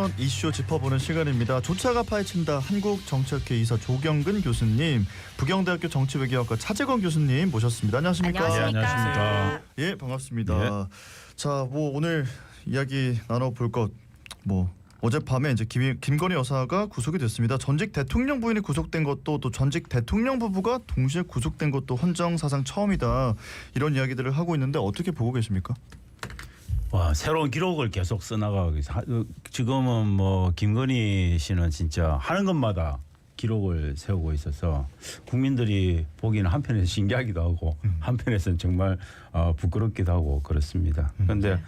이번 이슈 짚어보는 시간입니다. 조차가 파헤친다 한국정치학회 이사 조경근 교수님, 부경대학교 정치외교학과 차재건 교수님 모셨습니다. 안녕하십니까? 안녕하십니까? 네, 안녕하십니까? 예, 반갑습니다. 자, 오늘 이야기 나눠볼 것 어젯밤에 이제 김건희 여사가 구속이 됐습니다. 전직 대통령 부인이 구속된 것도 또 전직 대통령 부부가 동시에 구속된 것도 헌정사상 처음이다. 이런 이야기들을 하고 있는데 어떻게 보고 계십니까? 와, 새로운 기록을 계속 써나가고 있어요. 지금은 김건희 씨는 진짜 하는 것마다 기록을 세우고 있어서 국민들이 보기에는 한편에서 신기하기도 하고 한편에서는 정말 부끄럽기도 하고 그렇습니다. 그런데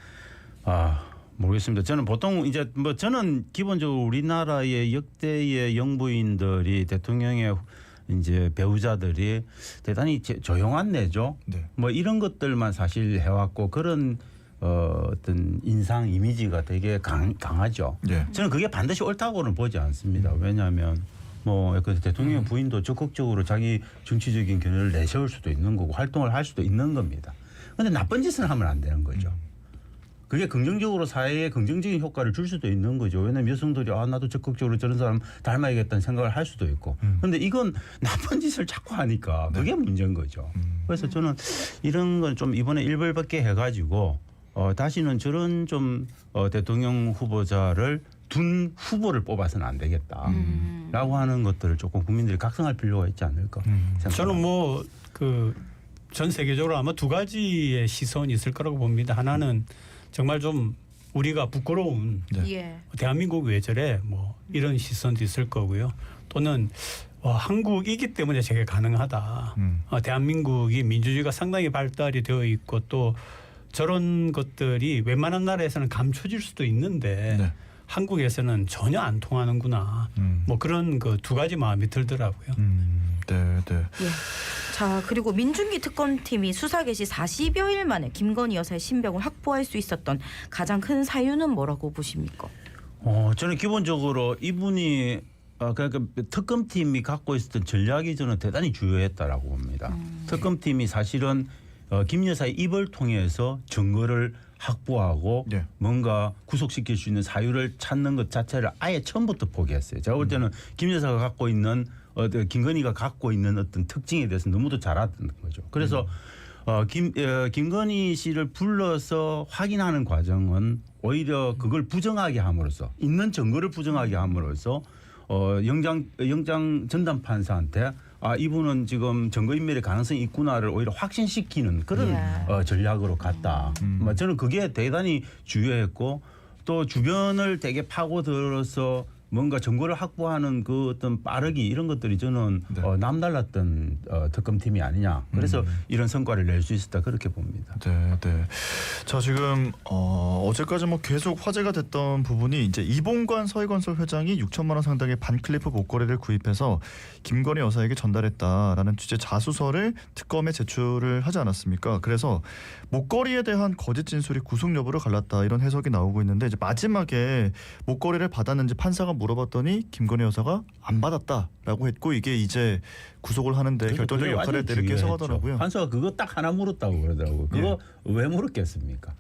모르겠습니다. 저는 보통 이제 저는 기본적으로 우리나라의 역대의 영부인들이 대통령의 이제 배우자들이 대단히 조용한 내조 이런 것들만 사실 해왔고 그런 어떤 인상 이미지가 되게 강하죠. 네. 저는 그게 반드시 옳다고는 보지 않습니다. 왜냐하면 대통령 부인도 적극적으로 자기 정치적인 견해를 내세울 수도 있는 거고 활동을 할 수도 있는 겁니다. 그런데 나쁜 짓을 하면 안 되는 거죠. 그게 긍정적으로 사회에 긍정적인 효과를 줄 수도 있는 거죠. 왜냐하면 여성들이 나도 적극적으로 저런 사람 닮아야겠다는 생각을 할 수도 있고. 그런데 이건 나쁜 짓을 자꾸 하니까 그게 문제인 거죠. 그래서 저는 이런 건 좀 이번에 일벌백계 해가지고 다시는 저런 좀 대통령 후보자를 둔 후보를 뽑아서는 안 되겠다라고 하는 것들을 조금 국민들이 각성할 필요가 있지 않을까 생각합니다. 저는 전 세계적으로 아마 두 가지의 시선이 있을 거라고 봅니다. 하나는 정말 좀 우리가 부끄러운 대한민국 왜 저래 이런 시선도 있을 거고요. 또는 한국이기 때문에 저게 가능하다. 대한민국이 민주주의가 상당히 발달이 되어 있고 또 저런 것들이 웬만한 나라에서는 감춰질 수도 있는데 한국에서는 전혀 안 통하는구나. 그런 그 두 가지 마음이 들더라고요. 네. 예. 자, 그리고 민중기 특검팀이 수사 개시 40여일 만에 김건희 여사의 신병을 확보할 수 있었던 가장 큰 사유는 뭐라고 보십니까? 저는 기본적으로 이분이 그러니까 특검팀이 갖고 있었던 전략이 저는 대단히 중요했다라고 봅니다. 특검팀이 사실은 김 여사의 입을 통해서 증거를 확보하고 뭔가 구속시킬 수 있는 사유를 찾는 것 자체를 아예 처음부터 포기했어요. 제가 볼 때는 김 여사가 갖고 있는 김건희가 갖고 있는 어떤 특징에 대해서 너무도 잘 알았던 거죠. 그래서 김건희 씨를 불러서 확인하는 과정은 오히려 그걸 부정하게 함으로써 있는 증거를 부정하게 함으로써 영장 전담 판사한테 이분은 지금 증거인멸의 가능성이 있구나를 오히려 확신시키는 그런 전략으로 갔다. 저는 그게 대단히 중요했고 또 주변을 되게 파고들어서 뭔가 정보를 확보하는 그 어떤 빠르기 이런 것들이 저는 남달랐던 특검팀이 아니냐. 그래서 이런 성과를 낼 수 있었다 그렇게 봅니다. 네. 자, 지금 어제까지 계속 화제가 됐던 부분이 이제 이봉관 서해건설 회장이 6천만 원 상당의 반클리프 목걸이를 구입해서 김건희 여사에게 전달했다라는 취재 자수서를 특검에 제출을 하지 않았습니까? 그래서 목걸이에 대한 거짓 진술이 구속 여부를 갈랐다 이런 해석이 나오고 있는데 이제 마지막에 목걸이를 받았는지 판사가 물어봤더니 김건희 여사가 안 받았다라고 했고 이게 이제 구속을 하는데 결정적인 역할을 했다 이렇게 해석하더라고요. 판사가 그거 딱 하나 물었다고 그러더라고요. 그거 왜 물었겠습니까?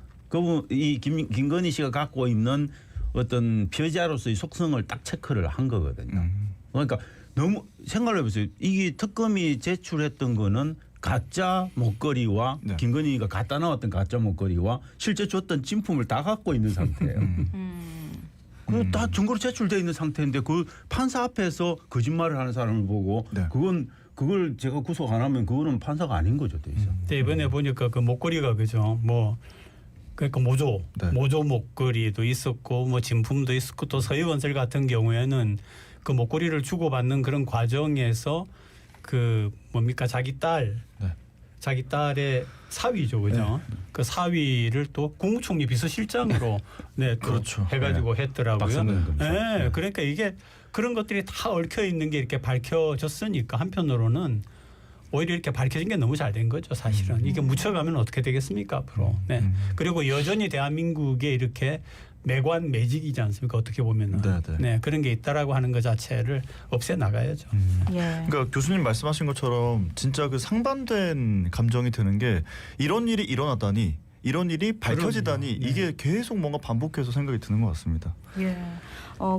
이 김건희 씨가 갖고 있는 어떤 피해자로서의 속성을 딱 체크를 한 거거든요. 그러니까 너무 생각을 해보세요. 이게 특검이 제출했던 거는 가짜 목걸이와 김건희가 갖다 나왔던 가짜 목걸이와 실제 줬던 진품을 다 갖고 있는 상태예요. 다 증거로 제출되어 있는 상태인데 그 판사 앞에서 거짓말을 하는 사람을 보고 그걸 제가 구속 안 하면 그거는 판사가 아닌 거죠. 이번에 보니까 그 목걸이가 그죠. 그러니까 모조 목걸이도 있었고 진품도 있었고 또 서해건설 같은 경우에는 그 목걸이를 주고받는 그런 과정에서 자기 딸의 사위죠, 그죠? 그 사위를 또 국무총리 비서실장으로 또 해가지고 했더라고요. 그러니까 이게 그런 것들이 다 얽혀 있는 게 이렇게 밝혀졌으니까 한편으로는 오히려 이렇게 밝혀진 게 너무 잘 된 거죠, 사실은. 이게 묻혀가면 어떻게 되겠습니까, 앞으로. 그리고 여전히 대한민국에 이렇게 매직이지 않습니까? 어떻게 보면은. 그런 게 있다라고 하는 것 자체를 없애 나가야죠. 그러니까 교수님 말씀하신 것처럼 진짜 그 상반된 감정이 드는 게 이런 일이 일어났다니 이런 일이 밝혀지다니 그럼요. 네. 이게 계속 뭔가 반복해서 생각이 드는 것 같습니다. 예.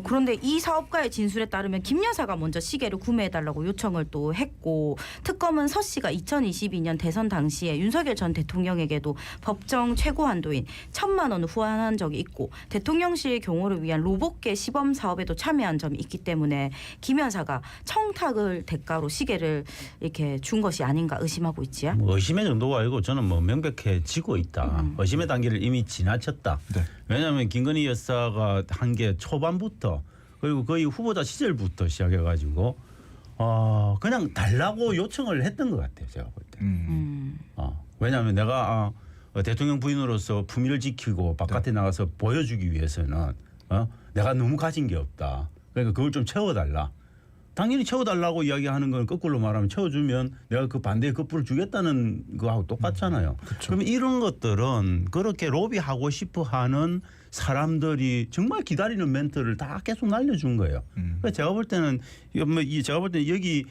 그런데 이 사업가의 진술에 따르면 김 여사가 먼저 시계를 구매해달라고 요청을 또 했고 특검은 서 씨가 2022년 대선 당시에 윤석열 전 대통령에게도 법정 최고 한도인 1,000만 원 후원한 적이 있고 대통령실 경호를 위한 로봇계 시범 사업에도 참여한 점이 있기 때문에 김 여사가 청탁을 대가로 시계를 이렇게 준 것이 아닌가 의심하고 있지요. 뭐 의심의 정도가 아니고 저는 뭐 명백해지고 있다. 의심의 단계를 이미 지나쳤다. 네. 왜냐하면 김건희 여사가 한 게 초반부터 그리고 거의 후보자 시절부터 시작해가지고 그냥 달라고 요청을 했던 것 같아요. 제가 볼 때. 왜냐하면 내가 대통령 부인으로서 품위를 지키고 바깥에 나가서 보여주기 위해서는 내가 너무 가진 게 없다. 그러니까 그걸 좀 채워달라. 당연히 채워달라고 이야기하는 건 거꾸로 말하면 채워주면 내가 그 반대에 거꾸로 주겠다는 거하고 똑같잖아요. 그러면 이런 것들은 그렇게 로비하고 싶어하는 사람들이 정말 기다리는 멘트를 다 계속 날려준 거예요. 그래서 제가 볼 때는 여기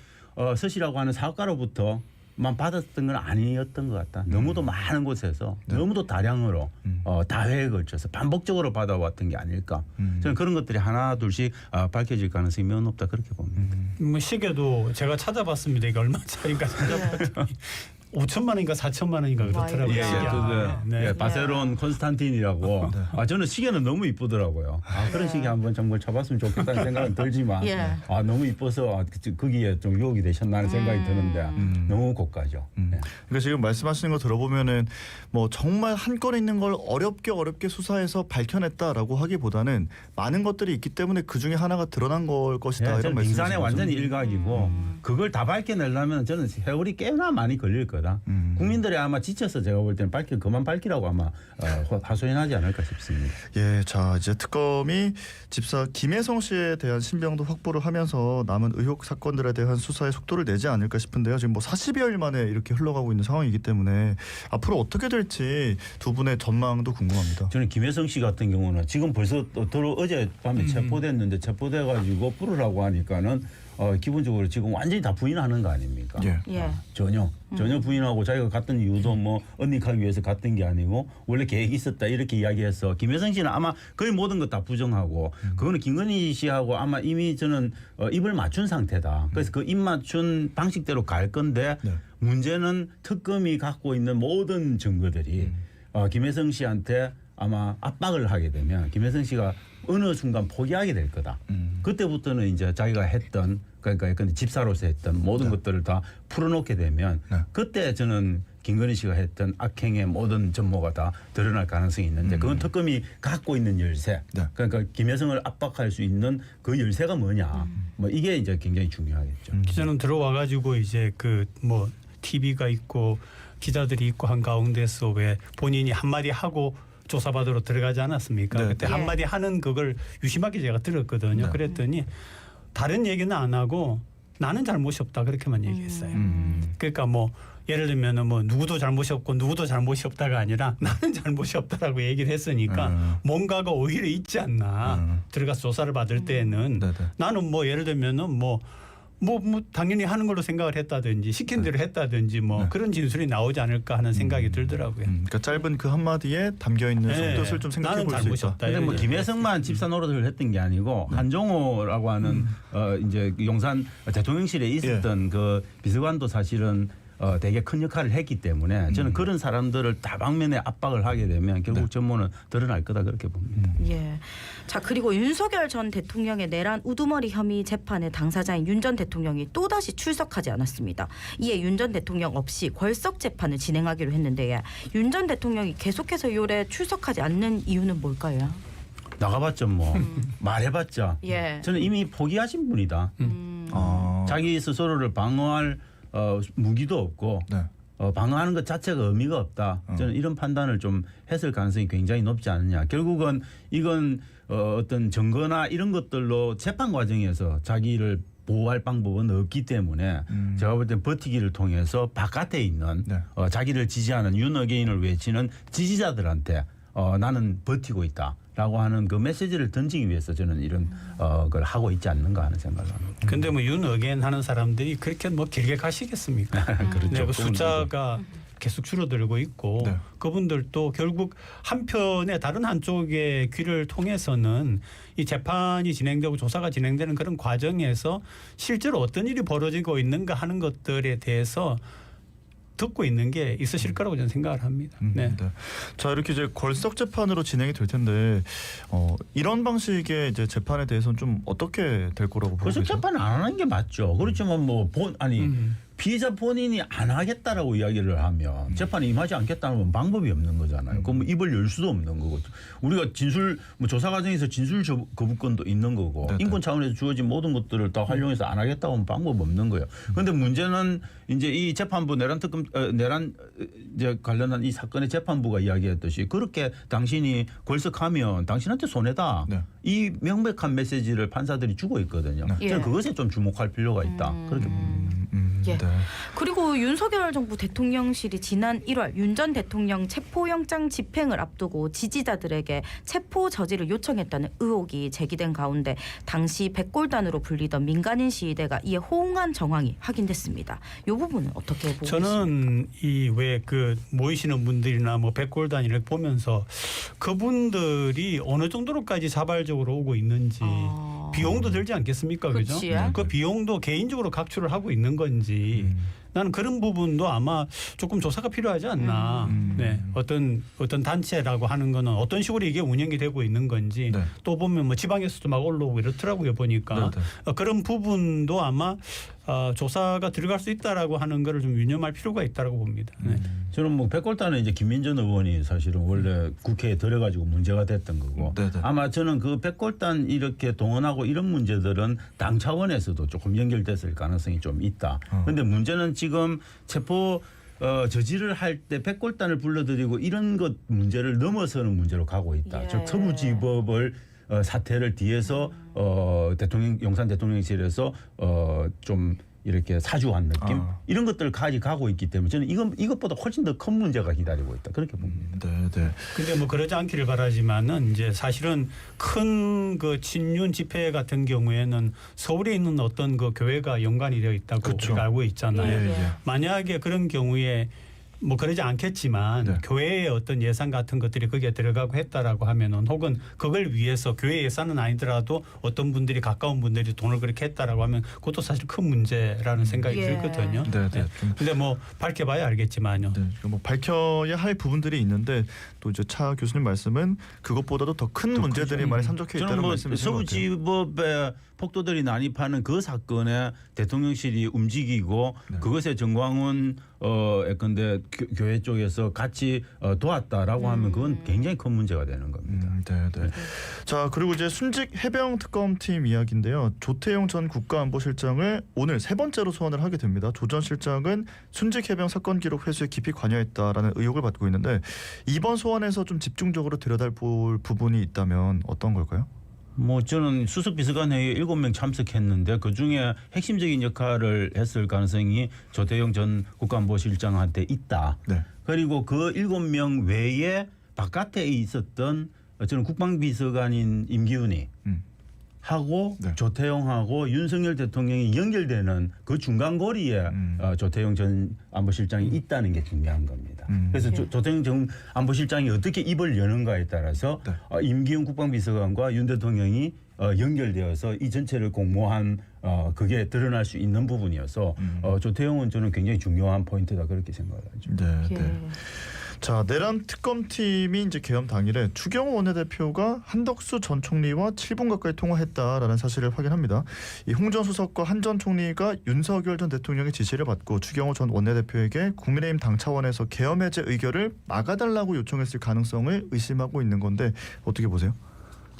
서씨라고 하는 사업가로부터 만 받았던 건 아니었던 것 같다. 너무도 많은 곳에서 너무도 다량으로 다회에 걸쳐서 반복적으로 받아왔던 게 아닐까. 저는 그런 것들이 하나 둘씩 밝혀질 가능성이 매우 높다 그렇게 봅니다. 뭐 시계도 제가 찾아봤습니다. 이게 얼마 차인가 찾아봤더니 5천만 원인가 4천만 원인가 그렇더라고요. 예, 시계가. 네. 바세론 콘스탄틴이라고. 저는 시계는 너무 이쁘더라고요. 그런 시계 한번 정말 쳐봤으면 좋겠다는 생각은 들지만 너무 이뻐서 거기에 좀 유혹이 되셨나 하는 생각이 드는데 너무 고가죠. 그러니까 지금 말씀하시는 거 들어보면은 뭐 정말 한 건에 있는 걸 어렵게 수사해서 밝혀냈다라고 하기보다는 많은 것들이 있기 때문에 그 중에 하나가 드러난 걸 것이다 이런 말씀이신 빙산의 거죠? 완전히 일각이고 그걸 다 밝혀내려면 저는 세월이 꽤나 많이 걸릴 거다. 국민들이 아마 지쳐서 제가 볼 때는 그만 밝히라고 아마 하소연하지 않을까 싶습니다. 예, 자 이제 특검이 집사 김혜성 씨에 대한 신병도 확보를 하면서 남은 의혹 사건들에 대한 수사에 속도를 내지 않을까 싶은데요. 지금 뭐 40여일 만에 이렇게 흘러가고 있는 상황이기 때문에 앞으로 어떻게 될지 두 분의 전망도 궁금합니다. 저는 김혜성 씨 같은 경우는 지금 벌써 어젯밤에 체포됐는데 체포돼가지고 부르라고 하니까는 기본적으로 지금 완전히 다 부인하는 거 아닙니까? 예. 전혀 부인하고 자기가 갔던 이유도 뭐 언닉하기 위해서 갔던 게 아니고 원래 계획이 있었다 이렇게 이야기해서 김혜성 씨는 아마 거의 모든 것 다 부정하고 그거는 김건희 씨하고 아마 이미 저는 입을 맞춘 상태다. 그래서 그 입 맞춘 방식대로 갈 건데 문제는 특검이 갖고 있는 모든 증거들이 김혜성 씨한테 아마 압박을 하게 되면 김혜성 씨가 어느 순간 포기하게 될 거다. 그때부터는 이제 자기가 했던 그러니까 집사로서 했던 모든 것들을 다 풀어놓게 되면 그때 저는 김건희 씨가 했던 악행의 모든 전모가 다 드러날 가능성이 있는데 그건 특검이 갖고 있는 열쇠. 그러니까 김혜성을 압박할 수 있는 그 열쇠가 뭐냐. 뭐 이게 이제 굉장히 중요하겠죠. 기자는 들어와 가지고 이제 그 뭐 TV가 있고 기자들이 있고 한 가운데서 왜 본인이 한마디 하고 조사받으러 들어가지 않았습니까? 그때 한마디 하는 그걸 유심하게 제가 들었거든요. 그랬더니 다른 얘기는 안 하고 나는 잘못이 없다 그렇게만 얘기했어요. 그러니까 뭐 예를 들면은 뭐 누구도 잘못이 없고 누구도 잘못이 없다가 아니라 나는 잘못이 없다라고 얘기를 했으니까 뭔가가 오히려 있지 않나. 들어가서 조사를 받을 때에는 나는 뭐 예를 들면은 뭐 당연히 하는 걸로 생각을 했다든지 시킨 대로 했다든지 뭐 그런 진술이 나오지 않을까 하는 생각이 들더라고요. 그러니까 짧은 그 한마디에 담겨있는 속뜻을 좀 생각해 볼 수 있다. 근데 뭐 김혜성만 집사 노릇을 했던 게 아니고 한종호라고 하는 이제 용산 대통령실에 있었던 그 비서관도 사실은 되게 큰 역할을 했기 때문에 저는 그런 사람들을 다방면에 압박을 하게 되면 결국 전모는 드러날 거다 그렇게 봅니다. 예. 자 그리고 윤석열 전 대통령의 내란 우두머리 혐의 재판의 당사자인 윤 전 대통령이 또다시 출석하지 않았습니다. 이에 윤 전 대통령 없이 벌석 재판을 진행하기로 했는데 윤 전 대통령이 계속해서 요래 출석하지 않는 이유는 뭘까요? 나가봤죠 뭐 말해봤자 저는 이미 포기하신 분이다. 자기 스스로를 방어할 무기도 없고 방어하는 것 자체가 의미가 없다. 저는 이런 판단을 좀 했을 가능성이 굉장히 높지 않느냐. 결국은 이건 어떤 증거나 이런 것들로 재판 과정에서 자기를 보호할 방법은 없기 때문에 제가 볼 때 버티기를 통해서 바깥에 있는 자기를 지지하는 윤어게인을 외치는 지지자들한테 나는 버티고 있다. 라고 하는 그 메시지를 던지기 위해서 저는 이런 걸 하고 있지 않는가 하는 생각을 합니다. 근데 뭐 윤 어게인 하는 사람들이 그렇게 뭐 길게 가시겠습니까? 그렇죠. 네, 그 숫자가 계속 줄어들고 있고 네. 그분들도 결국 한편에 다른 한쪽의 귀를 통해서는 이 재판이 진행되고 조사가 진행되는 그런 과정에서 실제로 어떤 일이 벌어지고 있는가 하는 것들에 대해서 듣고 있는 게 있으실 거라고 저는 생각을 합니다. 네. 네. 자, 이렇게 이제 걸석 재판으로 진행이 될 텐데 이런 방식의 이제 재판에 대해서는 좀 어떻게 될 거라고 보고 그래서 계세요? 재판을 안 하는 게 맞죠. 그렇지만 뭐 피의자 본인이 안 하겠다라고 이야기를 하면 재판에 임하지 않겠다는 방법이 없는 거잖아요. 그럼 입을 열 수도 없는 거고 우리가 진술 조사 과정에서 진술 거부권도 있는 거고 네네. 인권 차원에서 주어진 모든 것들을 다 활용해서 안 하겠다고 하면 방법 없는 거예요. 그런데 문제는 이제 이 재판부 내란 이제 관련한 이 사건의 재판부가 이야기했듯이 그렇게 당신이 걸석하면 당신한테 손해다. 네. 이 명백한 메시지를 판사들이 주고 있거든요. 네. 저는 그것에 좀 주목할 필요가 있다. 그렇게 봅니다. 예. 네. 그리고 윤석열 정부 대통령실이 지난 1월 윤 전 대통령 체포영장 집행을 앞두고 지지자들에게 체포 저지를 요청했다는 의혹이 제기된 가운데 당시 백골단으로 불리던 민간인 시위대가 이에 호응한 정황이 확인됐습니다. 이 부분은 어떻게 보고 있습니까? 저는 이 왜 그 모이시는 분들이나 뭐 백골단이를 보면서 그분들이 어느 정도로까지 자발적으로 오고 있는지 비용도 들지 않겠습니까? 그죠? 그치. 그 비용도 개인적으로 각출을 하고 있는 건지 나는 그런 부분도 아마 조금 조사가 필요하지 않나. 네. 어떤 단체라고 하는 거는 어떤 식으로 이게 운영이 되고 있는 건지 네. 또 보면 뭐 지방에서도 막 올라오고 이렇더라고요 보니까 네. 그런 부분도 아마 조사가 들어갈 수 있다라고 하는 거를 좀 유념할 필요가 있다라고 봅니다. 네. 저는 뭐 백골단은 이제 김민전 의원이 사실은 원래 국회에 들어가지고 문제가 됐던 거고 네네. 아마 저는 그 백골단 이렇게 동원하고 이런 문제들은 당 차원에서도 조금 연결됐을 가능성이 좀 있다. 그런데 문제는 지금 체포 저지를 할 때 백골단을 불러들이고 이런 것 문제를 넘어서는 문제로 가고 있다. 예. 즉 서부지법을 사태를 뒤에서 용산 대통령실에서 좀 이렇게 사주한 느낌 이런 것들을 가지고 있기 때문에 저는 이것보다 훨씬 더 큰 문제가 기다리고 있다 그렇게 봅니다. 네. 근데 뭐 그러지 않기를 바라지만은 이제 사실은 큰 그 친윤 집회 같은 경우에는 서울에 있는 어떤 그 교회가 연관이 되어 있다고 그렇죠. 우리가 알고 있잖아요. 예, 예. 만약에 그런 경우에 뭐 그러지 않겠지만 네. 교회의 어떤 예산 같은 것들이 거기에 들어가고 했다라고 하면은 혹은 그걸 위해서 교회 예산은 아니더라도 어떤 분들이 가까운 분들이 돈을 그렇게 했다라고 하면 그것도 사실 큰 문제라는 생각이 예. 들거든요. 네. 근데 뭐 밝혀봐야 알겠지만요. 네, 뭐 밝혀야 할 부분들이 있는데 또 이제 차 교수님 말씀은 그것보다도 더 큰 문제들이 많이 산적해 있다는 저는 뭐 말씀이신 것 같아요. 서부지법에 폭도들이 난입하는 그 사건에 대통령실이 움직이고 그것에 정광훈 예컨대 교회 쪽에서 같이 도왔다라고 하면 그건 굉장히 큰 문제가 되는 겁니다. 네. 자, 그리고 이제 순직 해병 특검팀 이야기인데요. 조태용 전 국가안보실장을 오늘 세 번째로 소환을 하게 됩니다. 조 전 실장은 순직 해병 사건 기록 회수에 깊이 관여했다라는 의혹을 받고 있는데 이번 소환에서 좀 집중적으로 들여다볼 부분이 있다면 어떤 걸까요? 뭐 저는 수석 비서관 회의에 7명 참석했는데 그중에 핵심적인 역할을 했을 가능성이 조태용 전 국가안보실장한테 있다. 네. 그리고 그 7명 외에 바깥에 있었던 저는 국방비서관인 임기훈이 하고 네. 조태용하고 윤석열 대통령이 연결되는 그 중간 거리에 조태용 전 안보실장이 있다는 게 중요한 겁니다. 그래서 조태용 전 안보실장이 어떻게 입을 여는가에 따라서 네. 임기훈 국방비서관과 윤 대통령이 연결되어서 이 전체를 공모한 그게 드러날 수 있는 부분이어서 조태용은 저는 굉장히 중요한 포인트다 그렇게 생각하죠. 네. 자, 내란 특검팀이 이제 개엄 당일에 추경호 원내대표가 한덕수 전 총리와 7분 가까이 통화했다라는 사실을 확인합니다. 이 홍 전 수석과 한 전 총리가 윤석열 전 대통령의 지시를 받고 추경호 전 원내대표에게 국민의힘 당 차원에서 계엄 해제 의결을 막아달라고 요청했을 가능성을 의심하고 있는 건데 어떻게 보세요?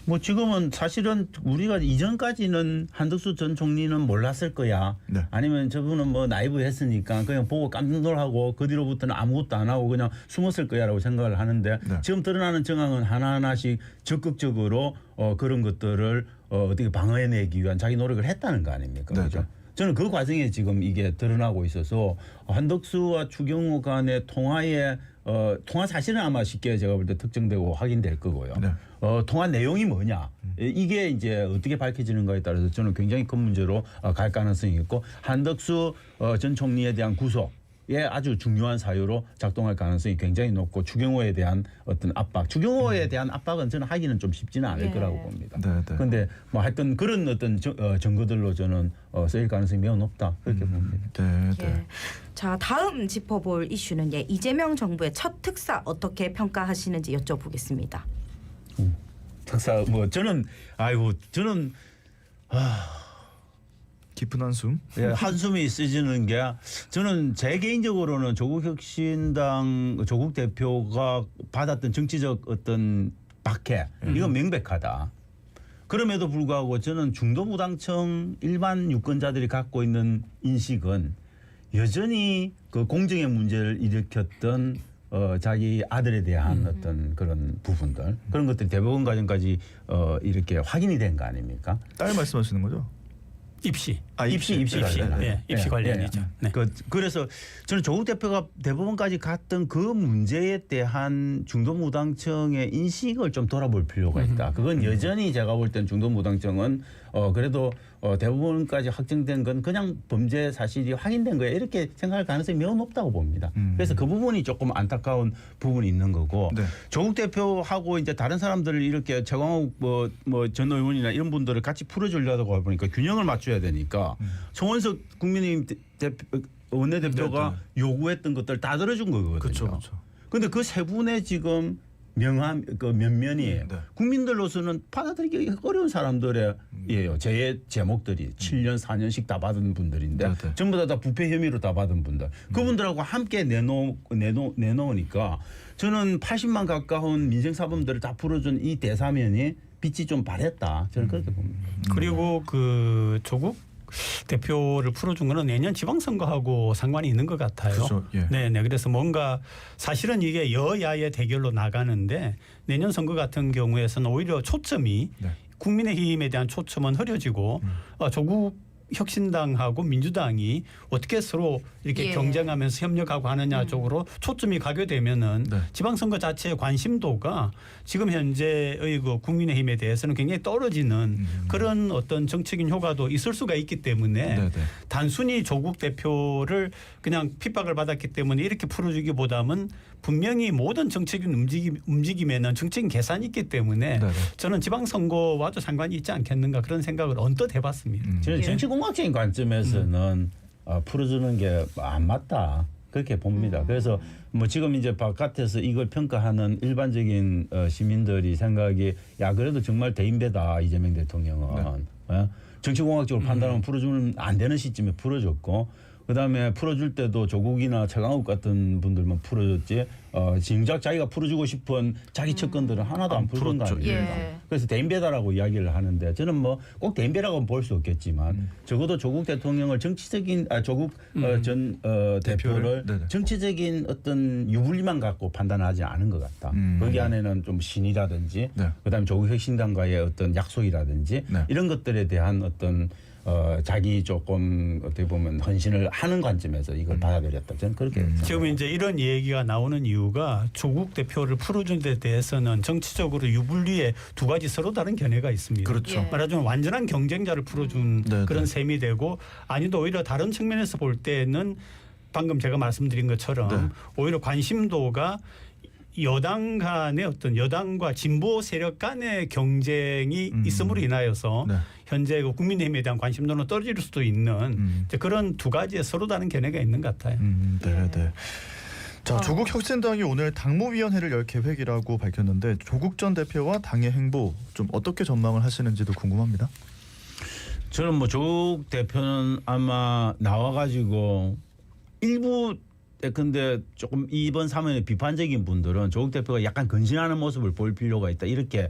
뭐 지금은 사실은 우리가 이전까지는 한덕수 전 총리는 몰랐을 거야. 네. 아니면 저분은 뭐 나이브했으니까 그냥 보고 깜짝 놀라고 그 뒤로부터는 아무것도 안 하고 그냥 숨었을 거야라고 생각을 하는데 네. 지금 드러나는 정황은 하나하나씩 적극적으로 그런 것들을 어떻게 방어해내기 위한 자기 노력을 했다는 거 아닙니까? 네, 그렇죠? 네. 저는 그 과정에 지금 이게 드러나고 있어서 한덕수와 추경호 간의 통화에 통화 사실은 아마 쉽게 제가 볼 때 특정되고 확인될 거고요. 네. 통화 내용이 뭐냐 이게 이제 어떻게 밝혀지는가에 따라서 저는 굉장히 큰 문제로 갈 가능성이 있고 한덕수 전 총리에 대한 구속 아주 중요한 사유로 작동할 가능성이 굉장히 높고 추경호에 대한 어떤 압박, 추경호에 대한 압박은 저는 하기는 좀 쉽지는 않을 거라고 봅니다. 그런데 뭐 하여튼 그런 어떤 증거들로 저는 쓰일 가능성이 매우 높다 그렇게 봅니다. 자, 다음 짚어볼 이슈는 이재명 정부의 첫 특사 어떻게 평가하시는지 여쭤보겠습니다. 특사 뭐 저는 깊은 한숨. 한숨이 쓰지는 게 저는 제 개인적으로는 조국혁신당 조국 대표가 받았던 정치적 어떤 박해 이건 명백하다. 그럼에도 불구하고 저는 중도무당청 일반 유권자들이 갖고 있는 인식은 여전히 그 공정의 문제를 일으켰던 자기 아들에 대한 어떤 그런 부분들 그런 것들이 대법원 과정까지 이렇게 확인이 된 거 아닙니까? 딸 말씀하시는 거죠? 입시 관련. 입시 관련이죠. 네. 그래서 저는 조국 대표가 대법원까지 갔던 그 문제에 대한 중도무당청의 인식을 좀 돌아볼 필요가 있다. 그건 여전히 제가 볼 땐 중도무당청은 그래도 대법원까지 확정된 건 그냥 범죄 사실이 확인된 거야 이렇게 생각할 가능성이 매우 높다고 봅니다. 그래서 그 부분이 조금 안타까운 부분이 있는 거고 조국 대표하고 이제 다른 사람들을 이렇게 최광욱 전 의원이나 이런 분들을 같이 풀어주려고 보니까 균형을 맞춰야 되니까 송원석 국민의힘 원내대표가 요구했던 것들 다 들어준 거거든요. 그렇죠. 그런데 그 세 분의 지금 명함 그 면면이 국민들로서는 받아들이기 어려운 사람들이에요. 제 제목들이 7년 4년씩 다 받은 분들인데 전부 다 부패 혐의로 다 받은 분들. 그분들하고 함께 내놓으니까 저는 80만 가까운 민생사범들을 다 풀어준 이 대사면이 빛이 좀 바랬다. 저는 그렇게 봅니다. 그리고 그 조국 대표를 풀어준 거는 내년 지방선거하고 상관이 있는 것 같아요. 그렇죠. 네네. 그래서 뭔가 사실은 이게 여야의 대결로 나가는데 내년 선거 같은 경우에서는 오히려 초점이 국민의힘에 대한 초점은 흐려지고 조국 혁신당하고 민주당이 어떻게 서로 이렇게 경쟁하면서 협력하고 하느냐 쪽으로 초점이 가게 되면은 지방선거 자체의 관심도가 지금 현재의 그 국민의힘에 대해서는 굉장히 떨어지는 그런 어떤 정책인 효과도 있을 수가 있기 때문에 단순히 조국 대표를 그냥 핍박을 받았기 때문에 이렇게 풀어주기보다는 분명히 모든 정책인 움직임에는 정책인 계산이 있기 때문에 저는 지방선거와도 상관이 있지 않겠는가 그런 생각을 언뜻 해봤습니다. 저는 정치공학적인 관점에서는 풀어주는 게 안 맞다 그렇게 봅니다. 그래서 뭐 지금 이제 바깥에서 이걸 평가하는 일반적인 시민들이 생각이 야 그래도 정말 대인배다 이재명 대통령은 정치공학적으로 판단하면 풀어주면 안 되는 시점에 풀어줬고 그다음에 풀어줄 때도 조국이나 최강욱 같은 분들만 풀어줬지 정작 자기가 풀어주고 싶은 자기 측근들은 하나도 안 풀어준 거 아닙니까? 그래서 대인배다라고 이야기를 하는데 저는 뭐 꼭 대인배라고는 볼 수 없겠지만 적어도 조국 대통령을 정치적인 조국 전 대표를 정치적인 어떤 유불리만 갖고 판단하지 않은 것 같다. 거기 안에는 좀 신이라든지 그다음에 조국 혁신당과의 어떤 약속이라든지 이런 것들에 대한 어떤 자기 조금 어떻게 보면 헌신을 하는 관점에서 이걸 받아들였다. 저는 그렇게 지금 이제 이런 얘기가 나오는 이유가 조국 대표를 풀어준 데 대해서는 정치적으로 유불리의 두 가지 서로 다른 견해가 있습니다. 그렇죠. 말하자면 완전한 경쟁자를 풀어준 그런 셈이 되고 아니도 오히려 다른 측면에서 볼 때는 방금 제가 말씀드린 것처럼 오히려 관심도가 여당 간의 어떤 여당과 진보 세력 간의 경쟁이 있음으로 인하여서 현재 그 국민의힘에 대한 관심도는 떨어질 수도 있는 그런 두 가지의 서로 다른 견해가 있는 것 같아요. 자, 조국 혁신당이 오늘 당무위원회를 열 계획이라고 밝혔는데 조국 전 대표와 당의 행보 좀 어떻게 전망을 하시는지도 궁금합니다. 저는 뭐 조국 대표는 아마 나와가지고 일부 근데 조금 이번 사면에 비판적인 분들은 조국 대표가 약간 근신하는 모습을 볼 필요가 있다 이렇게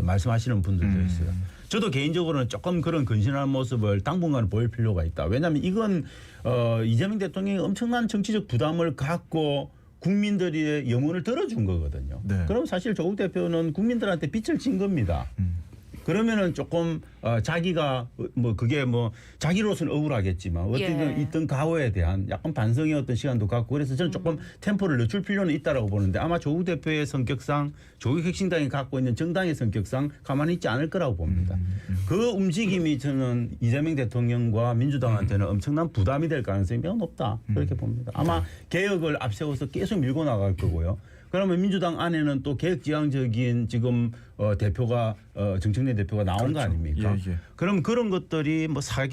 말씀하시는 분들도 있어요. 저도 개인적으로는 조금 그런 근신하는 모습을 당분간 보일 필요가 있다. 왜냐하면 이건 이재명 대통령이 엄청난 정치적 부담을 갖고 국민들의 영혼을 들어준 거거든요. 그럼 사실 조국 대표는 국민들한테 빚을 진 겁니다. 그러면은 조금 자기가 뭐 그게 뭐 자기로서는 억울하겠지만 어떻게든 있던 과거에 대한 약간 반성의 어떤 시간도 갖고 그래서 저는 조금 템포를 늦출 필요는 있다라고 보는데 아마 조국 대표의 성격상 조국 혁신당이 갖고 있는 정당의 성격상 가만히 있지 않을 거라고 봅니다. 그 움직임이 저는 이재명 대통령과 민주당한테는 엄청난 부담이 될 가능성이 매우 높다 그렇게 봅니다. 아마 개혁을 앞세워서 계속 밀고 나갈 거고요. 그러면 민주당 안에는 또 개혁지향적인 지금 대표가 정청래 대표가 나온 거 아닙니까? 예. 그럼 그런 것들이 뭐 사회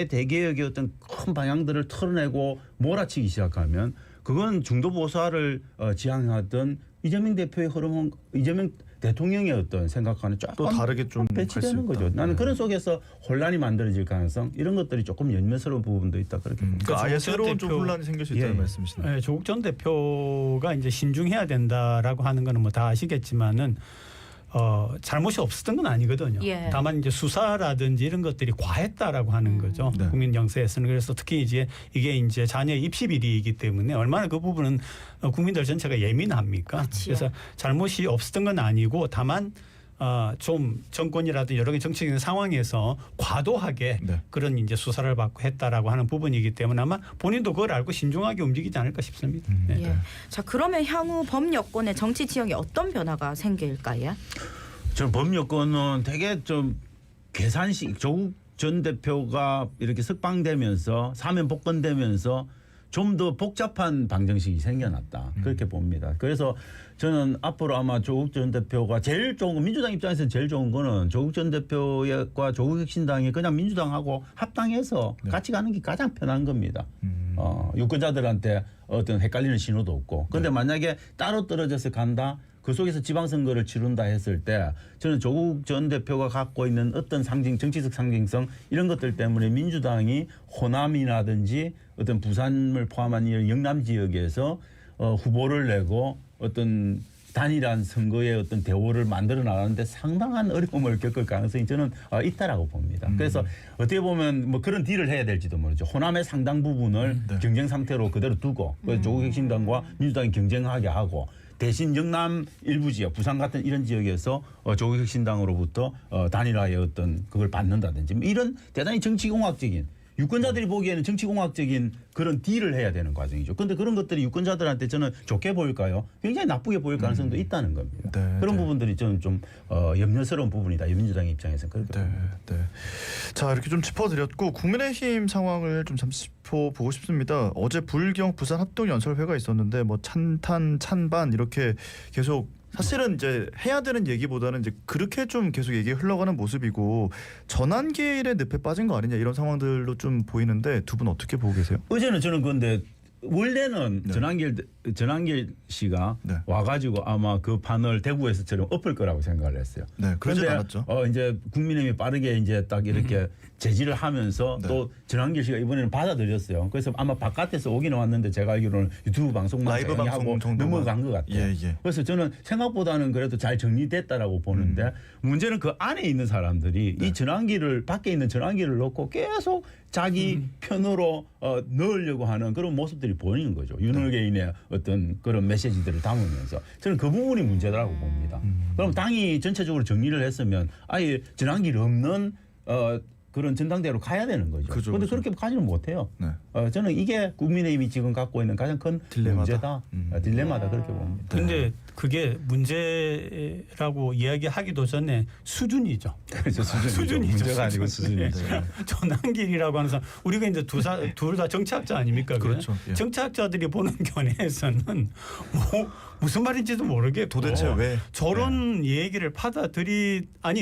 대개혁의 어떤 큰 방향들을 털어내고 몰아치기 시작하면 그건 중도 보수화를 지향하던 이재명 대표의 흐름은 이재명 대통령의 어떤 생각과는 조금 또 다르게 좀 배치되는 거죠. 나는 그런 속에서 혼란이 만들어질 가능성 이런 것들이 조금 연면스러운 부분도 있다 그렇게 봅니다. 그러니까 아예 조국 전 새로운 좀 대표- 혼란이 생길 수 있다는 예. 말씀이시네요. 네, 조국 전 대표가 이제 신중해야 된다라고 하는 거는 뭐 다 아시겠지만은 잘못이 없었던 건 아니거든요. 예. 다만 이제 수사라든지 이런 것들이 과했다라고 하는 거죠. 네. 국민 정서에서는 그래서 특히 이제 이게 이제 자녀 입시 비리이기 때문에 얼마나 그 부분은 국민들 전체가 예민합니까? 그치요. 그래서 잘못이 없었던 건 아니고 다만 좀 정권이라든지 여러 개 정치적인 상황에서 과도하게 네. 그런 이제 수사를 받고 했다라고 하는 부분이기 때문에 아마 본인도 그걸 알고 신중하게 움직이지 않을까 싶습니다. 네. 예. 자 그러면 향후 범여권의 정치 지형에 어떤 변화가 생길까요? 저는 법여권은 되게 좀 계산식 조국 전 대표가 이렇게 석방되면서 사면 복권되면서 좀 더 복잡한 방정식이 생겨났다. 그렇게 봅니다. 그래서 저는 앞으로 아마 조국 전 대표가 제일 좋은 건 민주당 입장에서 제일 좋은 거는 조국 전 대표와 조국 혁신당이 그냥 민주당하고 합당해서 같이 가는 게 가장 편한 겁니다. 유권자들한테 어떤 헷갈리는 신호도 없고. 그런데 만약에 따로 떨어져서 간다. 그 속에서 지방선거를 치른다 했을 때 저는 조국 전 대표가 갖고 있는 어떤 정치적 상징성 이런 것들 때문에 민주당이 호남이라든지 어떤 부산을 포함한 이 영남 지역에서 후보를 내고 어떤 단일한 선거의 어떤 대우를 만들어 나가는데 상당한 어려움을 겪을 가능성이 저는 있다라고 봅니다. 그래서 어떻게 보면 뭐 그런 딜을 해야 될지도 모르죠. 호남의 상당 부분을 경쟁 상태로 그대로 두고 조국 혁신당과 민주당이 경쟁하게 하고 대신 영남 일부 지역, 부산 같은 이런 지역에서 조국 혁신당으로부터 단일화의 어떤 그걸 받는다든지 이런 대단히 정치공학적인 유권자들이 보기에는 정치공학적인 그런 딜을 해야 되는 과정이죠. 그런데 그런 것들이 유권자들한테 저는 좋게 보일까요? 굉장히 나쁘게 보일 가능성도 있다는 겁니다. 네, 그런 네. 부분들이 저는 좀 염려스러운 부분이다. 민주당의 입장에서는 그렇게 네, 봅니다. 네. 자 이렇게 좀 짚어드렸고 국민의힘 상황을 좀 잠시 보고 싶습니다. 어제 불경 부산 합동 연설회가 있었는데 뭐 찬탄 찬반 이렇게 계속 사실은 이제 해야 되는 얘기보다는 이제 그렇게 좀 계속 얘기 흘러가는 모습이고 전환길에 늪에 빠진 거 아니냐 이런 상황들로 좀 보이는데 두 분 어떻게 보고 계세요? 어제는 저는 그런데 원래는 네. 전환길 씨가 네. 와가지고 아마 그 판을 대구에서처럼 엎을 거라고 생각을 했어요. 네, 그러진 그런데 않았죠. 이제 국민의힘이 빠르게 이제 딱 이렇게 제지를 하면서 네. 또 전환길 씨가 이번에는 받아들였어요. 그래서 아마 바깥에서 오기는 왔는데 제가 알기로는 유튜브 방송만 라이브 하고 방송 정도만. 넘어간 것 같아요. 예, 예. 그래서 저는 생각보다는 그래도 잘 정리됐다라고 보는데 문제는 그 안에 있는 사람들이 이 전환기를 밖에 있는 전환기를 놓고 계속 자기 편으로 넣으려고 하는 그런 모습들이 보이는 거죠. 윤핵인의 어떤 그런 메시지들을 담으면서 저는 그 부분이 문제라고 봅니다. 그럼 당이 전체적으로 정리를 했으면 아예 전환기를 없는 그런 전당대회로 가야 되는 거죠. 그죠, 그런데 그죠. 그렇게 가지는 못해요. 네. 저는 이게 국민의힘이 지금 갖고 있는 가장 큰 딜레마다. 문제다. 딜레마다 그렇게 봅니다. 근데 그게 문제라고 이야기하기도 전에 수준이죠. 그렇죠. 수준이죠. 문제가 아니고 수준이죠. 전환길이라고 하는 사람 우리가 이제 둘 다 정치학자 아닙니까? 그렇죠. 예. 정치학자들이 보는 견해에서는 뭐 무슨 말인지도 모르겠고 도대체 왜? 저런 얘기를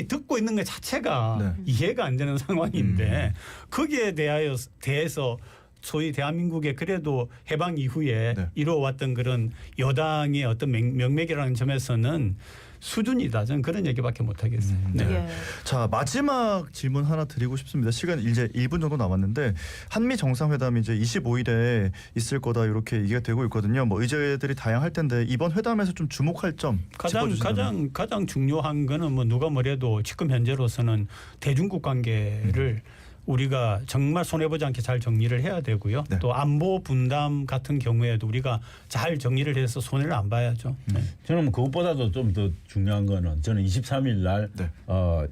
듣고 있는 것 자체가 네. 이해가 안 되는 상황인데 거기에 대해서 소위 대한민국의 그래도 해방 이후에 네. 이루어왔던 그런 여당의 어떤 명맥이라는 점에서는 수준이다. 저는 그런 얘기밖에 못 하겠어요. 네. 예. 자 마지막 질문 하나 드리고 싶습니다. 시간 이제 1분 정도 남았는데 한미 정상회담이 이제 25일에 있을 거다 이렇게 얘기가 되고 있거든요. 뭐 의제들이 다양할 텐데 이번 회담에서 좀 주목할 점 짚어주시면. 가장 중요한 거는 뭐 누가 뭐래도 지금 현재로서는 대중국 관계를 우리가 정말 손해보지 않게 잘 정리를 해야 되고요. 네. 또 안보 분담 같은 경우에도 우리가 잘 정리를 해서 손해를 안 봐야죠. 네. 저는 그것보다도 좀 더 중요한 거는 저는 23일 날 네.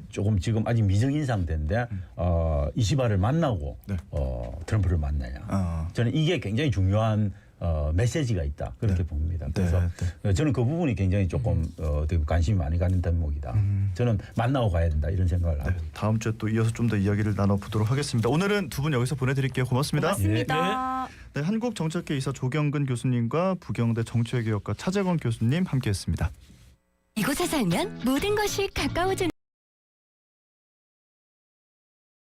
조금 지금 아직 미정인 상태인데 이시바를 만나고 네. 트럼프를 만나냐. 저는 이게 굉장히 중요한 메시지가 있다 그렇게 네. 봅니다. 그래서 네. 저는 그 부분이 굉장히 조금 되게 관심이 많이 가는 대목이다. 저는 만나고 가야 된다 이런 생각을 하고. 다음 주에 또 이어서 좀 더 이야기를 나눠보도록 하겠습니다. 오늘은 두 분 여기서 보내드릴게요. 고맙습니다. 고맙습니다. 네, 한국정책계 이사 조경근 교수님과 부경대 정치외교학과 차재건 교수님 함께했습니다. 이곳에 살면 모든 것이 가까워지는